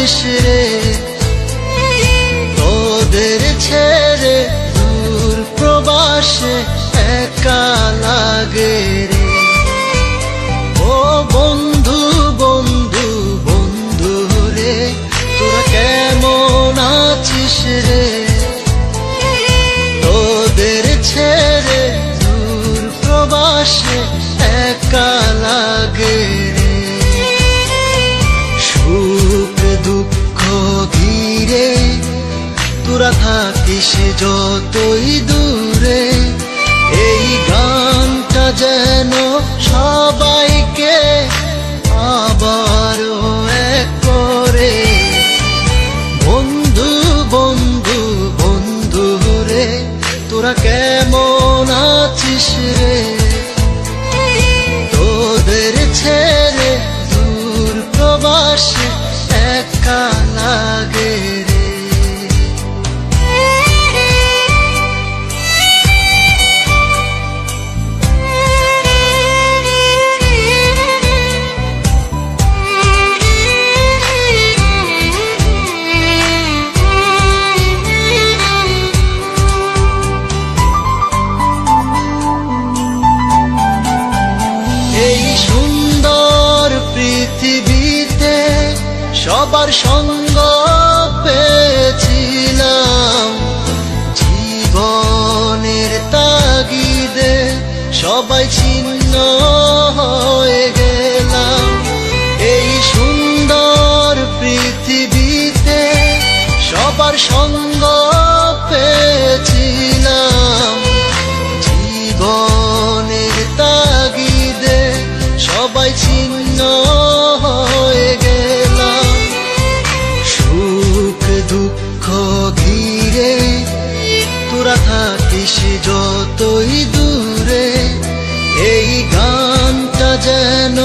আছিস রে, তোদের ছেড়ে দূর প্রবাসে একা লাগে রে। ও বন্ধু বন্ধু বন্ধু রে, তোরা কেমন আছিস রে, তোদের ছেড়ে দূর প্রবাসে একা লাগে রে। সুখ দুঃখ ঘিরে তোরা থাকিস যতই দূরে, এই গানটা যেন সবাইকে আবারও এক করে। বন্ধু বন্ধু বন্ধু রে, তোরা কেমন আছিস রে, তোদের ছেড়ে দূর প্রবাসে একা লাগে রে। এই সুন্দর পৃথিবীতে সবার সঙ্গ পেয়েছিলাম, জীবনের তাগিদে সবাই ছিন্ন হয়ে গেলাম। এই সুন্দর পৃথিবীতে সবার সঙ্গ পেয়েছিলাম, জীবনের তাগিদে সবাই ছিন্ন হয়ে গেলাম। সুখ দুঃখ ঘিরে তোরা থাকিস যতই দূরে, এই গানটা যেন